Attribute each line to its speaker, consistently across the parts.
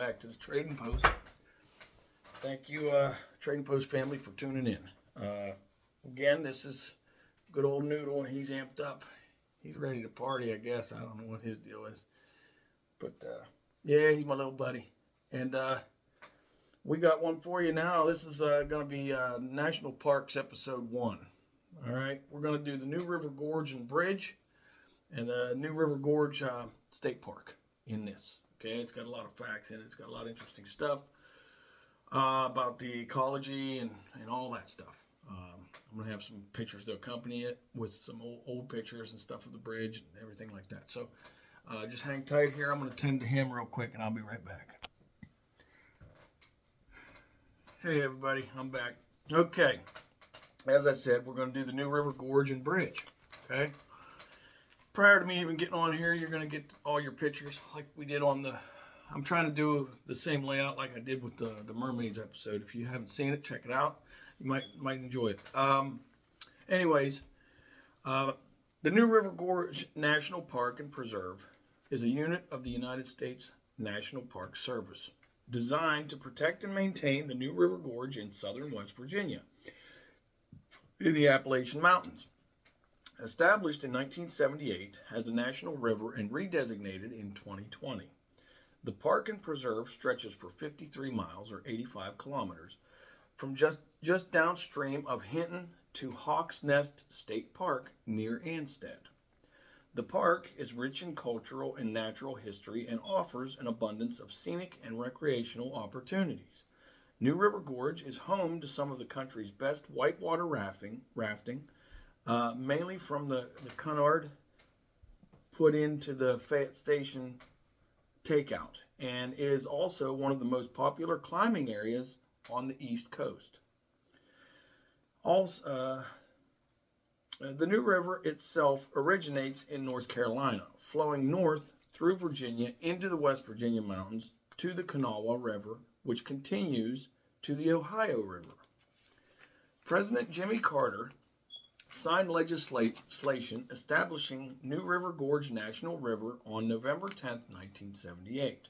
Speaker 1: back to the Trading Post. Thank you, Trading Post family, for tuning in. Again, this is good old Noodle. He's amped up. He's ready to party, I guess. I don't know what his deal is. But, yeah, he's my little buddy. And we got one for you now. This is going to be National Parks Episode 1. All right? We're going to do the New River Gorge and Bridge and the New River Gorge State Park in this. Okay? It's got a lot of facts in it. It's got a lot of interesting stuff about the ecology and all that stuff. I'm going to have some pictures to accompany it with some old pictures and stuff of the bridge and everything like that. So just hang tight here. I'm going to tend to him real quick and I'll be right back. Hey everybody, I'm back. Okay, as I said, we're going to do the New River Gorge and Bridge. Okay. Prior to me even getting on here, you're going to get all your pictures like we did on the... I'm trying to do the same layout like I did with the Mermaids episode. If you haven't seen it, check it out. You might enjoy it. Anyways, the New River Gorge National Park and Preserve is a unit of the United States National Park Service designed to protect and maintain the New River Gorge in southern West Virginia in the Appalachian Mountains. Established in 1978 as a national river and redesignated in 2020. The park and preserve stretches for 53 miles or 85 kilometers from just downstream of Hinton to Hawks Nest State Park near Ansted. The park is rich in cultural and natural history and offers an abundance of scenic and recreational opportunities. New River Gorge is home to some of the country's best whitewater rafting, mainly from the Cunard put into the Fayette Station takeout, and is also one of the most popular climbing areas on the East Coast. Also, the New River itself originates in North Carolina, flowing north through Virginia into the West Virginia mountains to the Kanawha River, which continues to the Ohio River. President Jimmy Carter signed legislation establishing New River Gorge National River on November 10, 1978.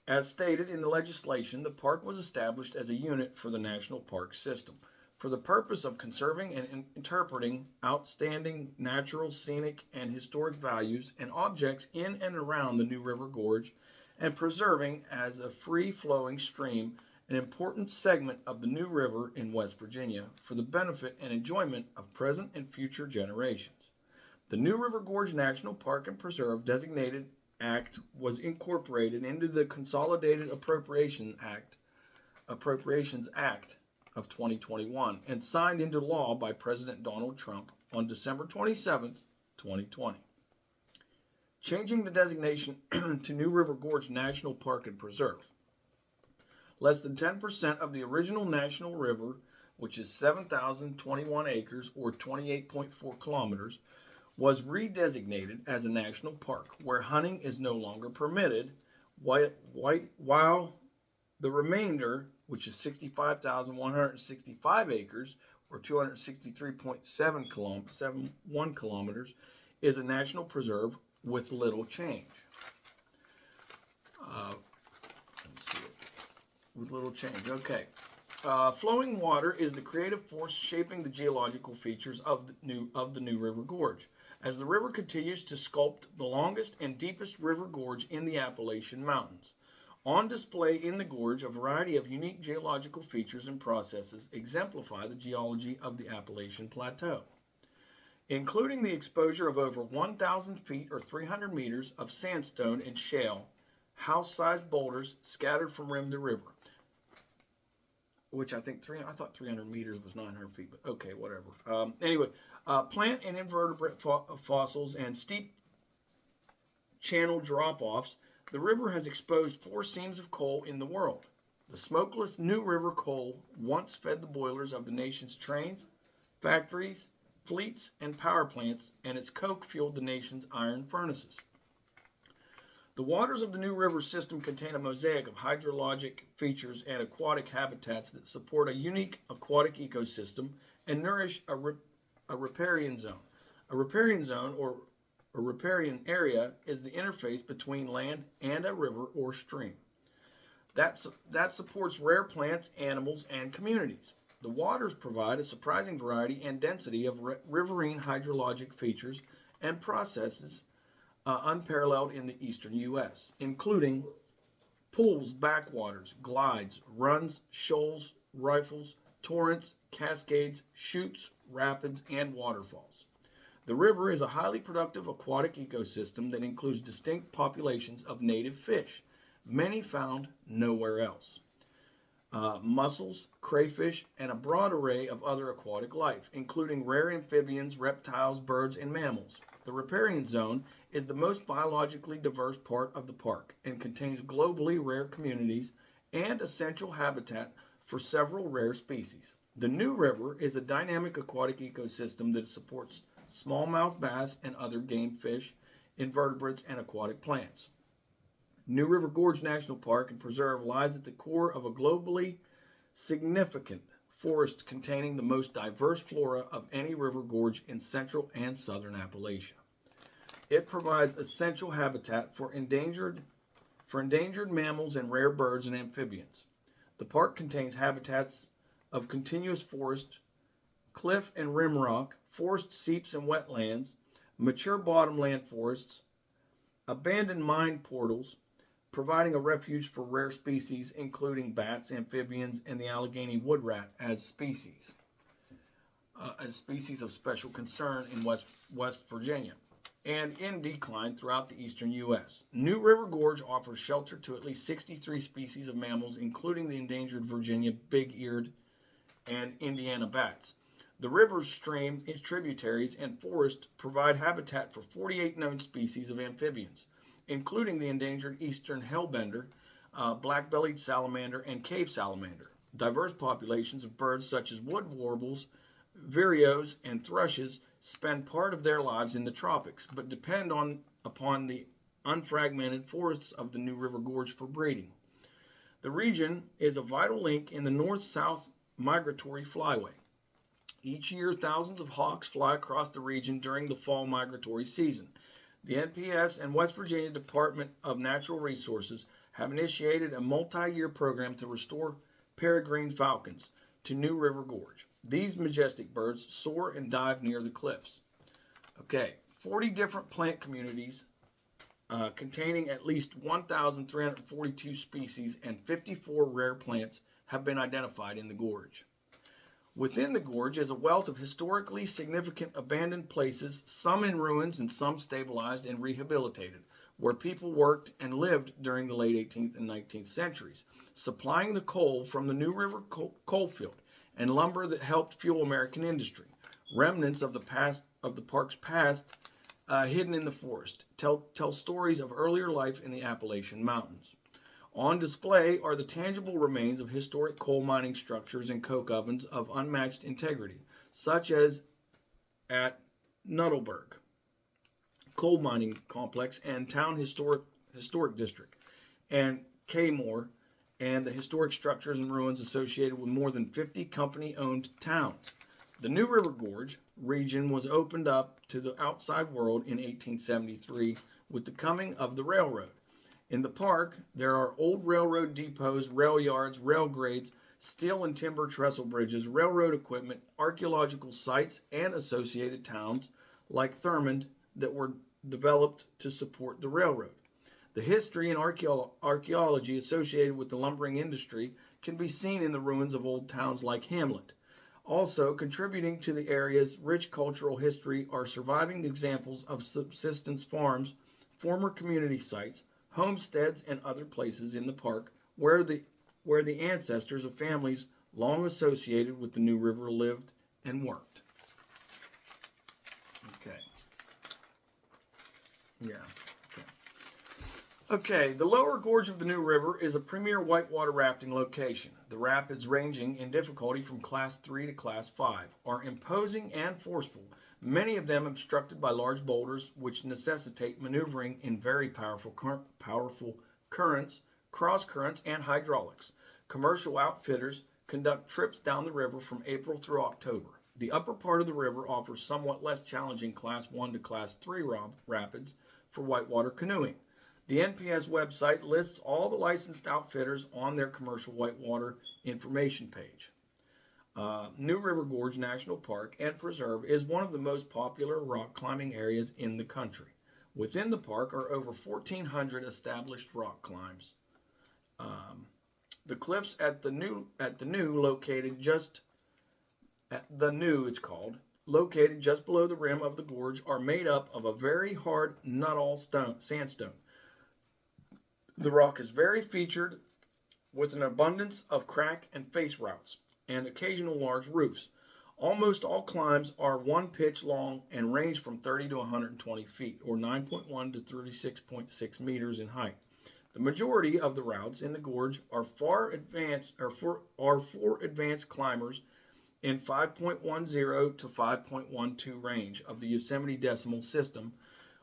Speaker 1: As stated in the legislation, the park was established as a unit for the National Park System for the purpose of conserving and interpreting outstanding natural, scenic, and historic values and objects in and around the New River Gorge and preserving as a free-flowing stream an important segment of the New River in West Virginia for the benefit and enjoyment of present and future generations. The New River Gorge National Park and Preserve Designated Act was incorporated into the Consolidated Appropriations Act of 2021 and signed into law by President Donald Trump on December 27, 2020. Changing the designation to New River Gorge National Park and Preserve. Less than 10% of the original national river, which is 7,021 acres or 28.4 kilometers, was redesignated as a national park where hunting is no longer permitted, while the remainder, which is 65,165 acres or 263.71 kilometers, is a national preserve with little change. Let's see. With little change. Okay. Flowing water is the creative force shaping the geological features of the New River Gorge, as the river continues to sculpt the longest and deepest river gorge in the Appalachian Mountains. On display in the gorge, a variety of unique geological features and processes exemplify the geology of the Appalachian Plateau, including the exposure of over 1,000 feet or 300 meters of sandstone and shale, house-sized boulders scattered from rim to river. Which I thought 300 meters was 900 feet, but okay, whatever. Anyway, plant and invertebrate fossils and steep channel drop-offs, the river has exposed 4 seams of coal in the world. The smokeless New River coal once fed the boilers of the nation's trains, factories, fleets, and power plants, and its coke fueled the nation's iron furnaces. The waters of the New River system contain a mosaic of hydrologic features and aquatic habitats that support a unique aquatic ecosystem and nourish a riparian zone. A riparian zone, or A riparian area is the interface between land and a river or stream. That supports rare plants, animals, and communities. The waters provide a surprising variety and density of riverine hydrologic features and processes unparalleled in the eastern U.S., including pools, backwaters, glides, runs, shoals, riffles, torrents, cascades, chutes, rapids, and waterfalls. The river is a highly productive aquatic ecosystem that includes distinct populations of native fish, many found nowhere else. Mussels, crayfish, and a broad array of other aquatic life, including rare amphibians, reptiles, birds, and mammals. The riparian zone is the most biologically diverse part of the park and contains globally rare communities and essential habitat for several rare species. The New River is a dynamic aquatic ecosystem that supports smallmouth bass and other game fish, invertebrates, and aquatic plants. New River Gorge National Park and Preserve lies at the core of a globally significant forest containing the most diverse flora of any river gorge in central and southern Appalachia. It provides essential habitat for endangered mammals and rare birds and amphibians. The park contains habitats of continuous forest, cliff and rim rock, forest seeps and wetlands, mature bottomland forests, abandoned mine portals, providing a refuge for rare species including bats, amphibians, and the Allegheny wood rat as species of special concern in West Virginia, and in decline throughout the eastern U.S. New River Gorge offers shelter to at least 63 species of mammals, including the endangered Virginia big-eared and Indiana bats. The river's stream, its tributaries, and forest provide habitat for 48 known species of amphibians, including the endangered eastern hellbender, black-bellied salamander, and cave salamander. Diverse populations of birds such as wood warbles, vireos, and thrushes spend part of their lives in the tropics, but depend upon the unfragmented forests of the New River Gorge for breeding. The region is a vital link in the north-south migratory flyway. Each year, thousands of hawks fly across the region during the fall migratory season. The NPS and West Virginia Department of Natural Resources have initiated a multi-year program to restore peregrine falcons to New River Gorge. These majestic birds soar and dive near the cliffs. 40 different plant communities containing at least 1,342 species and 54 rare plants have been identified in the gorge. Within the gorge is a wealth of historically significant abandoned places, some in ruins and some stabilized and rehabilitated, where people worked and lived during the late 18th and 19th centuries, supplying the coal from the New River coal field and lumber that helped fuel American industry. Remnants of the park's past, hidden in the forest, tell stories of earlier life in the Appalachian Mountains. On display are the tangible remains of historic coal mining structures and coke ovens of unmatched integrity, such as at Nuttleburg Coal Mining Complex and Town Historic District, and Kaymore, and the historic structures and ruins associated with more than 50 company-owned towns. The New River Gorge region was opened up to the outside world in 1873 with the coming of the railroad. In the park, there are old railroad depots, rail yards, rail grades, steel and timber trestle bridges, railroad equipment, archaeological sites, and associated towns like Thurmond that were developed to support the railroad. The history and archaeology associated with the lumbering industry can be seen in the ruins of old towns like Hamlet. Also, contributing to the area's rich cultural history are surviving examples of subsistence farms, former community sites, homesteads, and other places in the park where the ancestors of families long associated with the New River lived and worked. Okay, the lower gorge of the New River is a premier whitewater rafting location. The rapids, ranging in difficulty from Class 3 to Class 5, are imposing and forceful, many of them obstructed by large boulders which necessitate maneuvering in very powerful currents, cross currents, and hydraulics. Commercial outfitters conduct trips down the river from April through October. The upper part of the river offers somewhat less challenging Class 1 to Class 3 rapids for whitewater canoeing. The NPS website lists all the licensed outfitters on their commercial whitewater information page. New River Gorge National Park and Preserve is one of the most popular rock climbing areas in the country. Within the park are over 1,400 established rock climbs. The cliffs at the new located just at the new it's called located just below the rim of the gorge are made up of a very hard Nuttall sandstone. The rock is very featured with an abundance of crack and face routes and occasional large roofs. Almost all climbs are one pitch long and range from 30 to 120 feet, or 9.1 to 36.6 meters in height. The majority of the routes in the gorge are for advanced climbers in 5.10 to 5.12 range of the Yosemite decimal system,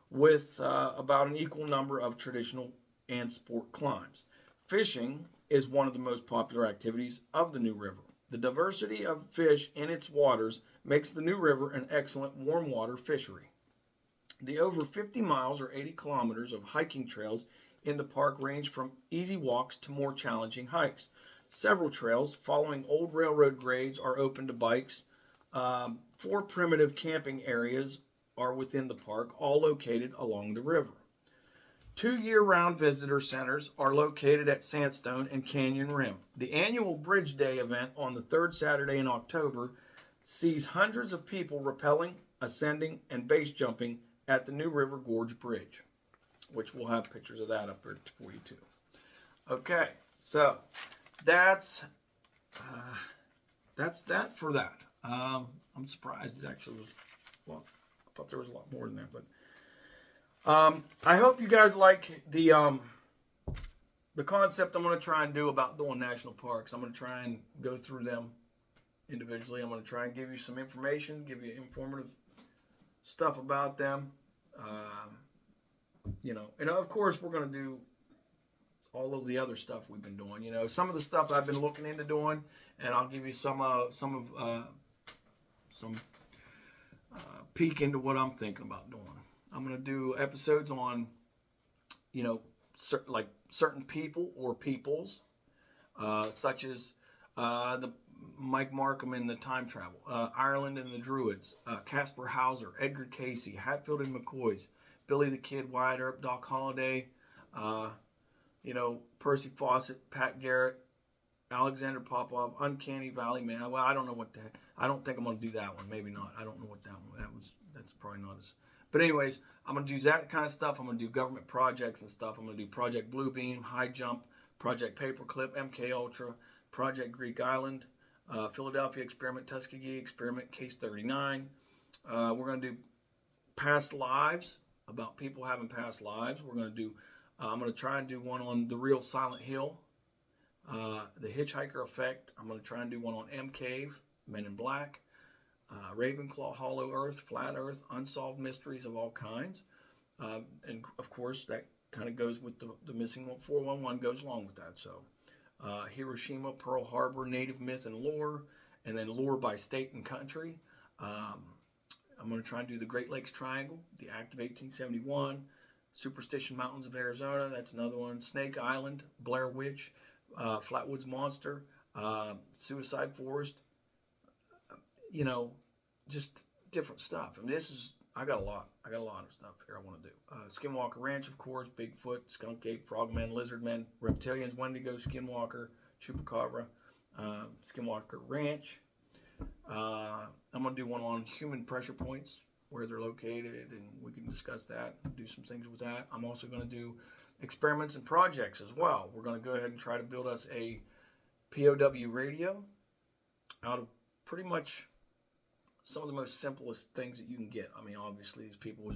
Speaker 1: with about an equal number of traditional and sport climbs. Fishing is one of the most popular activities of the New River. The diversity of fish in its waters makes the New River an excellent warm water fishery. The over 50 miles or 80 kilometers of hiking trails in the park range from easy walks to more challenging hikes. Several trails following old railroad grades are open to bikes. 4 primitive camping areas are within the park, all located along the river. 2 year-round visitor centers are located at Sandstone and Canyon Rim. The annual Bridge Day event on the third Saturday in October sees hundreds of people rappelling, ascending, and base jumping at the New River Gorge Bridge, which we'll have pictures of that up there for you too. Okay, so that's that for that. I'm surprised it actually was, well, I thought there was a lot more than that, but I hope you guys like the concept I'm going to try and do about doing national parks. I'm going to try and go through them individually. I'm going to try and give you some information, give you informative stuff about them. And of course we're going to do all of the other stuff we've been doing. Some of the stuff I've been looking into doing, and I'll give you some peek into what I'm thinking about doing. I'm going to do episodes on, certain people or peoples, such as the Mike Markham in the time travel, Ireland and the Druids, Caspar Hauser, Edgar Casey, Hatfield and McCoys, Billy the Kid, Wyatt Earp, Doc Holliday, Percy Fawcett, Pat Garrett, Alexander Popov, Uncanny Valley Man. Well, I don't know what the heck. I don't think I'm going to do that one. Maybe not. I don't know what that one. That's probably not as. But anyways, I'm going to do that kind of stuff. I'm going to do government projects and stuff. I'm going to do Project Bluebeam, High Jump, Project Paperclip, MK Ultra, Project Greek Island, Philadelphia Experiment, Tuskegee Experiment, Case 39. We're going to do past lives, about people having past lives. We're going to do, I'm going to try and do one on the real Silent Hill, the Hitchhiker Effect. I'm going to try and do one on M Cave, Men in Black, Ravenclaw, Hollow Earth, Flat Earth, Unsolved Mysteries of all kinds. And of course, that kind of goes with the Missing 411 goes along with that. So Hiroshima, Pearl Harbor, Native Myth and Lore, and then Lore by State and Country. I'm going to try and do the Great Lakes Triangle, the Act of 1871, Superstition Mountains of Arizona, that's another one, Snake Island, Blair Witch, Flatwoods Monster, Suicide Forest, just different stuff. I mean, I got a lot of stuff here I want to do. Skinwalker Ranch, of course, Bigfoot, Skunk Ape, Frogmen, Lizardmen, Reptilians, Wendigo, Skinwalker, Chupacabra, Skinwalker Ranch. I'm going to do one on human pressure points, where they're located, and we can discuss that, do some things with that. I'm also going to do experiments and projects as well. We're going to go ahead and try to build us a POW radio out of pretty much some of the most simplest things that you can get. I mean, obviously, these people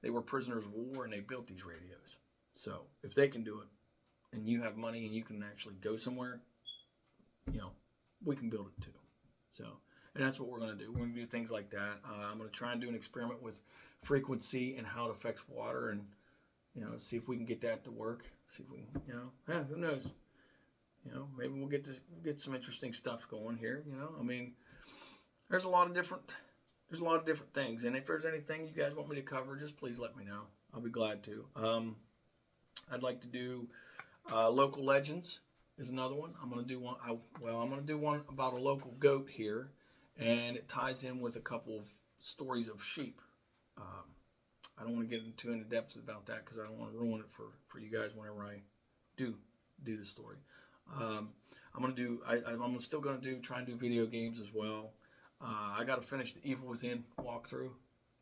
Speaker 1: they were prisoners of war, and they built these radios. So if they can do it, and you have money, and you can actually go somewhere, we can build it too. So, and that's what we're going to do. We're going to do things like that. I'm going to try and do an experiment with frequency and how it affects water, and see if we can get that to work. See if we can, who knows? Maybe we'll get some interesting stuff going here. I mean, there's a lot of different things. And if there's anything you guys want me to cover, just please let me know. I'll be glad to. I'd like to do local legends is another one. I'm gonna do one. I'm gonna do one about a local goat here, and it ties in with a couple of stories of sheep. I don't want to get into depth about that because I don't want to ruin it for you guys whenever I do the story. I'm still gonna try and do video games as well. I got to finish the Evil Within walkthrough.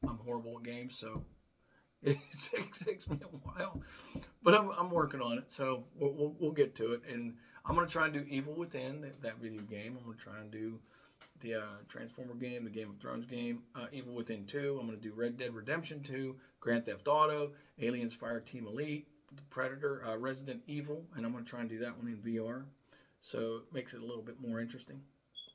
Speaker 1: I'm horrible at games, so it takes me a while, but I'm working on it. So we'll get to it, and I'm gonna try and do Evil Within, that video game. I'm gonna try and do the Transformer game, the Game of Thrones game, Evil Within 2. I'm gonna do Red Dead Redemption 2, Grand Theft Auto, Aliens Fireteam Elite, The Predator, Resident Evil, and I'm gonna try and do that one in VR. So it makes it a little bit more interesting.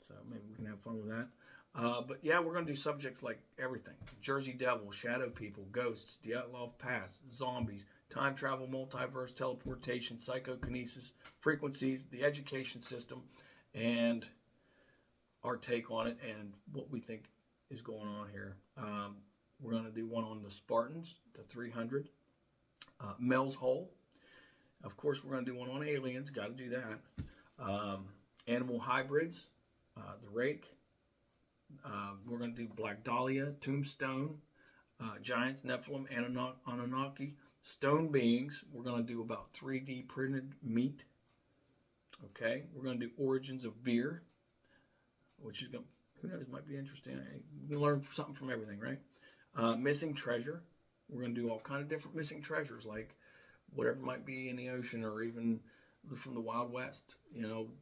Speaker 1: So maybe we can have fun with that. But yeah, we're going to do subjects like everything. Jersey Devil, Shadow People, Ghosts, Dyatlov Pass, Zombies, Time Travel, Multiverse, Teleportation, Psychokinesis, Frequencies, the Education System, and our take on it and what we think is going on here. We're going to do one on the Spartans, the 300, Mel's Hole. Of course, we're going to do one on aliens. Got to do that. Animal hybrids, the Rake. We're going to do Black Dahlia, Tombstone, Giants, Nephilim, Anunnaki, Stone Beings. We're going to do about 3D printed meat. Okay, we're going to do Origins of Beer, which is going to, who knows, might be interesting. You can learn something from everything, right? Missing Treasure. We're going to do all kind of different missing treasures, like whatever might be in the ocean or even from the Wild West,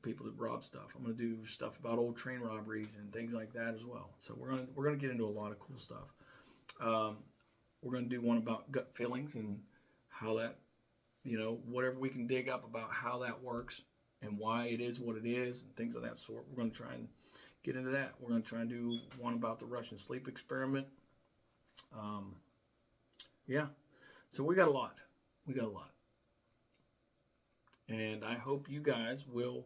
Speaker 1: people that rob stuff. I'm going to do stuff about old train robberies and things like that as well. So we're going to get into a lot of cool stuff. We're going to do one about gut feelings and how that, whatever we can dig up about how that works and why it is what it is and things of that sort. We're going to try and get into that. We're going to try and do one about the Russian sleep experiment. Yeah. So we got a lot. And I hope you guys will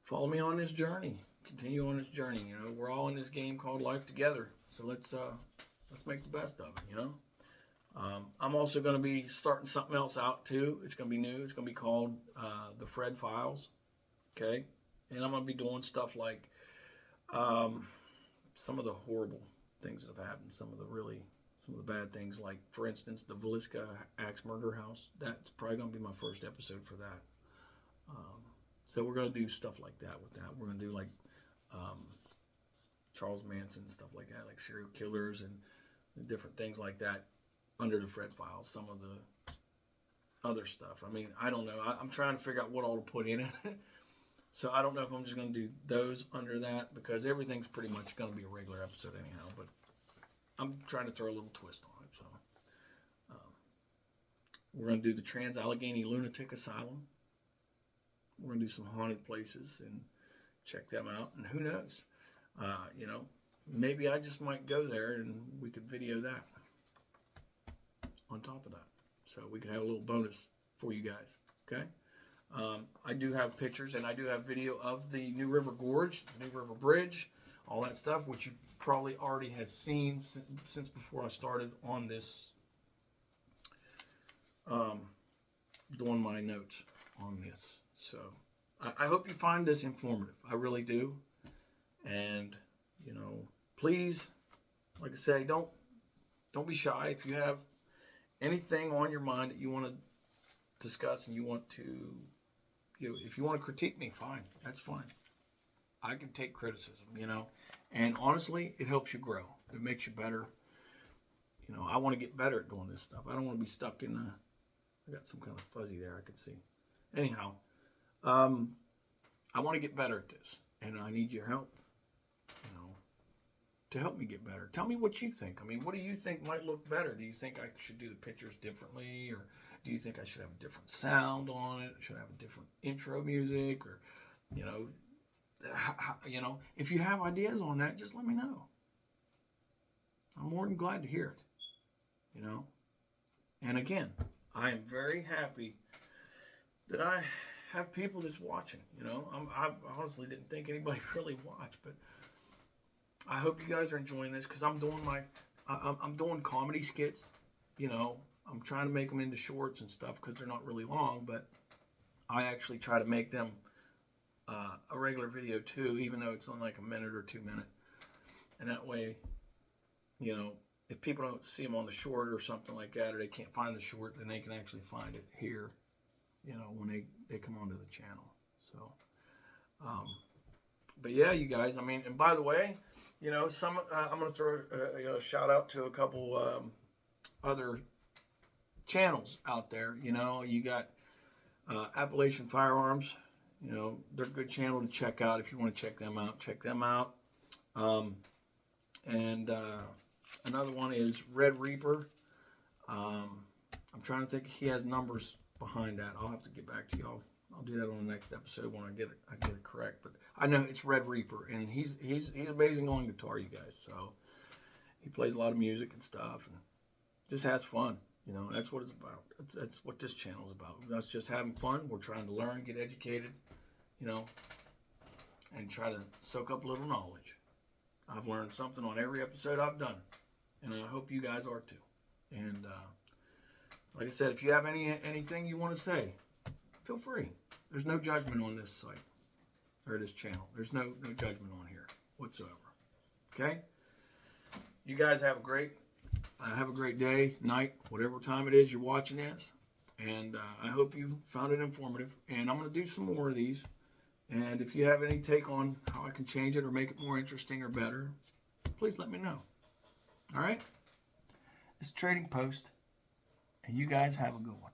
Speaker 1: follow me on this journey. Continue on this journey. We're all in this game called life together. So let's make the best of it. I'm also going to be starting something else out too. It's going to be new. It's going to be called the Fred Files. Okay, and I'm going to be doing stuff like some of the horrible things that have happened. Some of the bad things, like, for instance, the Villisca Axe Murder House. That's probably going to be my first episode for that. So we're going to do stuff like that with that. We're going to do, like, Charles Manson, stuff like that, like serial killers and different things like that under the Fred Files. Some of the other stuff. I mean, I don't know. I'm trying to figure out what all to put in it. So I don't know if I'm just going to do those under that, because everything's pretty much going to be a regular episode anyhow. But I'm trying to throw a little twist on it. So we're going to do the Trans-Allegheny Lunatic Asylum. We're going to do some haunted places and check them out. And who knows? Maybe I just might go there and we could video that on top of that. So we could have a little bonus for you guys. Okay? I do have pictures and I do have video of the New River Gorge, the New River Bridge, all that stuff, which you probably already has seen since before I started on this, doing my notes on this. So I hope you find this informative. I really do. And, please, like I say, don't be shy. If you have anything on your mind that you want to discuss and you want to, if you want to critique me, fine. That's fine. I can take criticism, and honestly, it helps you grow. It makes you better. I want to get better at doing this stuff. I don't want to be stuck in I got some kind of fuzzy there I could see. Anyhow, I want to get better at this, and I need your help, to help me get better. Tell me what you think. I mean, what do you think might look better? Do you think I should do the pictures differently, or do you think I should have a different sound on it? Should I have a different intro music, or, if you have ideas on that, just let me know. I'm more than glad to hear it, And again, I am very happy that I have people that's watching, I honestly didn't think anybody really watched, but I hope you guys are enjoying this because I'm doing I'm doing comedy skits. You know, I'm trying to make them into shorts and stuff because they're not really long, but I actually try to make them a regular video too, even though it's only like a minute or 2 minutes. And that way, you know, if people don't see them on the short or something like that, or they can't find the short, then they can actually find it here, you know, when they come onto the channel. So, but yeah, you guys, I mean, and by the way, you know, I'm going to throw a shout out to a couple other channels out there. You know, you got Appalachian Firearms. You know, they're a good channel to check out if you want to check them out. Check them out. And another one is Red Reaper. I'm trying to think. He has numbers behind that. I'll have to get back to y'all. I'll do that on the next episode when I get it correct. But I know it's Red Reaper, and he's amazing on guitar, you guys. So he plays a lot of music and stuff, and just has fun. You know, that's what it's about. That's what this channel is about. Us just having fun. We're trying to learn, get educated, you know, and try to soak up a little knowledge. I've learned something on every episode I've done, and I hope you guys are too. And like I said, if you have anything you want to say, feel free. There's no judgment on this site or this channel. There's no judgment on here whatsoever. Okay? You guys have a great day, night, whatever time it is you're watching this. And I hope you found it informative. And I'm going to do some more of these. And if you have any take on how I can change it or make it more interesting or better, please let me know. All right? It's Trading Post. And you guys have a good one.